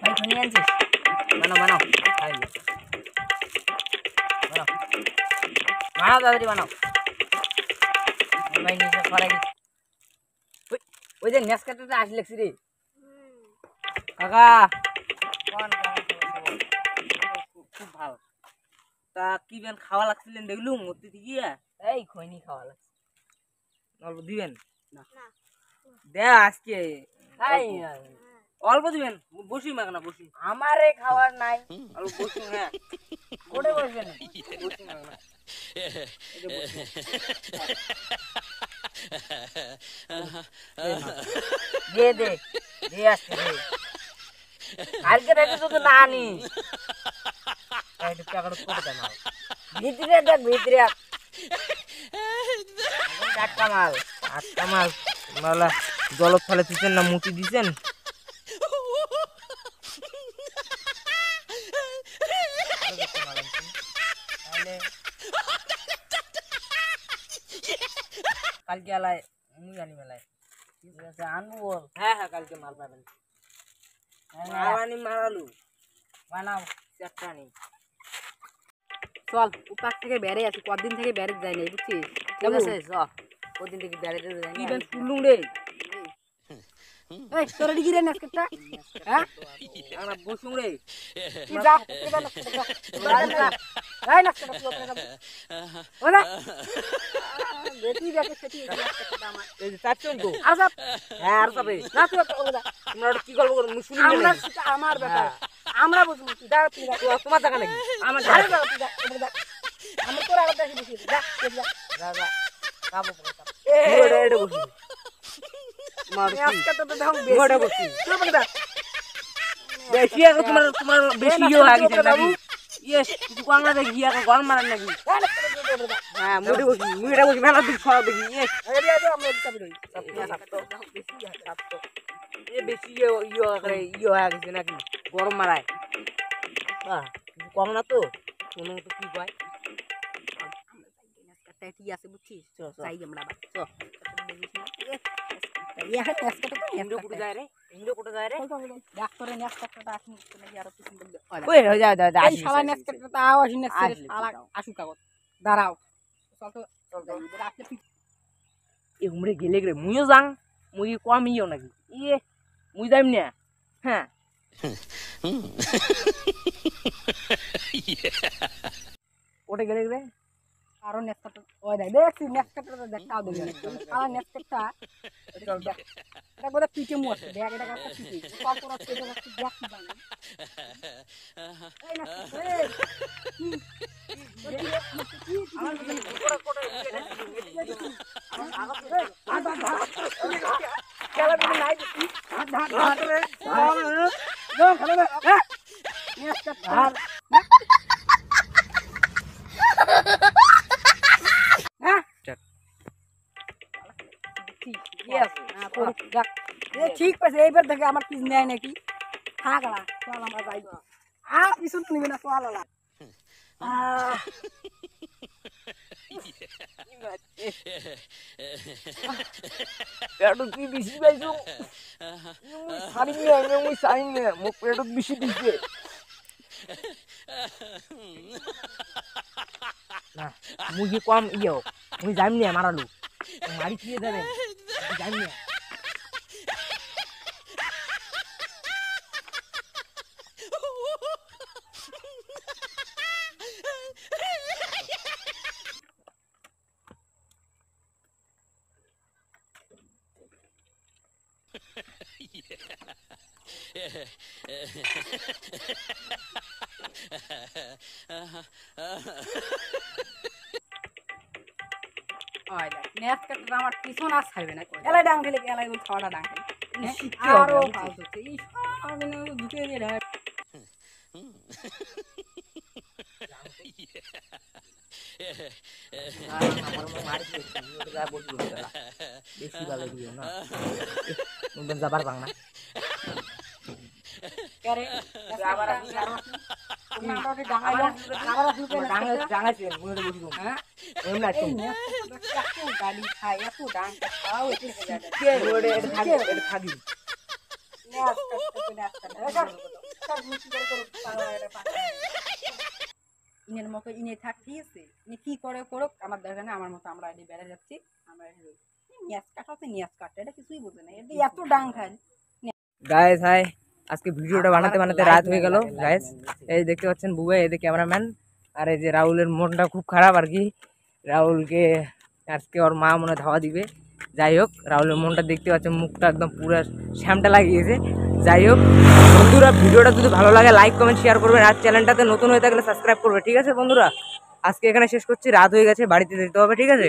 ভাই খনি আনছিস বানাও বানাও খাই বানাও বানাও দাদারি বানাও ভাই নিচে করাই ওই যে নেসকাটাটা আসলে রে কাকা কোন খুব ভালো তা কি বেন খাওয়া লাগছিলেন দেখলুম মূর্তি গিয়া এই খৈনি খাওয়া লাগছে অল্প দিবেন না দে আজকে অল্প দিবেন বসি মাগ না বসি আমারে খাওয়ার নাই অল্প বসি হ্যাঁ কোটে বসবেন বসি মাগ না দে দে দে আজকে দে কালকে রাতে তো না আনি টাকাটা করে দেন ভিতরে দেখ ভিতরে টাটকা মাল মালা জল ফেলে দিচ্ছেন না মুটি দিচ্ছেন কালকে আলায় মুই জানি মেলায় ঠিক আছে আনবো বল হ্যাঁ হ্যাঁ কালকে মাল পাবেন মারালু বানাও চারটা নেই চল উপাস থেকে বেড়ে আছি কদিন থেকে বেড়ে যায় নাই বুঝছিস ঠিক আছে চল কদিন থেকে বেড়ে যায় কি বেশ কুলুং রে এই তোর ডিগি রে নাস্কাটা হ্যাঁ আমরা বসুং রে তুই যা এটা নাস্কাটা এই নাস্কাটা তুই ওখানে ওলা বেটি দেখে সেটি নাস্কাটা আমার এই চারজন তো আর সব হ্যাঁ আর সব না তুই ওলা তোমরা কি গল্প করো মুসলিম আমরা আমার ব্যাপার আমরা বুঝবো তুই যা তুই তোমার জায়গা নাকি আমার ঘরে যাও তুই যা আমি তোর আগে দেখি বসি যা যা যা কাবো এটা এটা বসি মার আজকে তো দাও বেশি বড় বসি চল বড় দা বেশি আর তোমার বেশি ইয়ে হয়ে গেছে নাকি ইয়েস তুই কোন না দেখি আর গল মারান নাকি হ্যাঁ মুড়ি বসি মুড়িটা বসি মেলা দুধ খাওয়া দেখি ইয়েস আরে আরে আমরা এটা বিড়ই বেশি এ বেশি ইয়ে করে ইয়ে হয়ে গেছে নাকি গরম মারায় বাহ কম না তো কোনো তো কি কয় আমরা কি আছে বুঝছিস চাই আমরা চল ইন্দ্র কোটে যায় রে ডাক্তারে নেসকাটা আসি নাকি আর কিছু বলবে ওই যা যা যা এই শালা নেসকাটা আও আসি না শালা আসু কাগজ দাঁড়াও চল তো রাখলে এ উমরে গেলে রে মুইও যাং মুই কম ইও নাকি ইয়ে মুই যাইম না হ্যাঁ ওটা গেলে রে আরো নেসকাটা ওই দেখছি নেসকাটা দেখাও দেখি শালা নেসকাটা চল দেখ এটা বড় পিটে মু আছে দেখ এটা কাছে পিটে সব পুরো পেটে রাখছি দেখ কি বানা এই না আমার বলে কোড়া কোড়া আমার খেলা দিন নাই দিছি ধার রে নো খেলা না নেসকাটা ধার ঠিক আছে এইবার থেকে আমার পিছ নেয় নাকি থাকলা চল আমরা যাই আর পিছন নিবে না চল পেটত কি বেশি পাইছো মুই সারি নে মোক পেটত বেশি দিছে না মুই কি কম ইয়ো মুই যাইম নে মারালু মারি কি যাবে যাইম নে নেসকাটা আমার পিছন আর ছাইবে না এলাই ডাং খেলে এলাই খাওয়াটা ডাং খেলে আরো ফালতু এই আমি না দুটো দিয়ে ঢাক আমার মারি দিছি ওটা বলবো বেশি ভালো দিও না মুন্ডন যাবার বাং না করে আবার আরো তুমি আমাকে ডাঙাইলো আবার দুটো ডাঙাইছে মুন্ডে বসিবো হ্যাঁ এমন আছে এত গাড়ি খায় এত ডাং খাও এতে কে ওরে এটা থাকি ইনের মতো ইনে থাক, ঠিক আছে? ইনে কি করে করুক, আমার দরকার নেই। আমার মতো আমরা এদিকে বেড়ে যাচ্ছি। আমরা নিয়াজ কাটাতে নিয়াজ কাটে, এটা কিছুই বোঝে না। এটা এত ডাং খায়। গাইস হাই, আজকে ভিডিওটা বানাতে বানাতে রাত হয়ে গেল গাইস। এই দেখতে পাচ্ছেন বুবে, এই যে ক্যামেরাম্যান, আর এই যে রাহুলের মনটা খুব খারাপ আর কি। রাহুলকে আজকে ওর মা মনে ধাওয়া দিবে। যাই হোক, রাহুলের মনটা দেখতে পাচ্ছেন, মুখটা একদম পুরো শ্যামটা লাগিয়েছে। যাই হোক বন্ধুরা, ভিডিওটা যদি ভালো লাগে লাইক কমেন্ট শেয়ার করবেন, আর চ্যানেলটাতে নতুন হয়ে থাকলে সাবস্ক্রাইব করবে, ঠিক আছে বন্ধুরা? আজকে এখানে শেষ করছি, রাত হয়ে গেছে, বাড়িতে যেতে হবে, ঠিক আছে?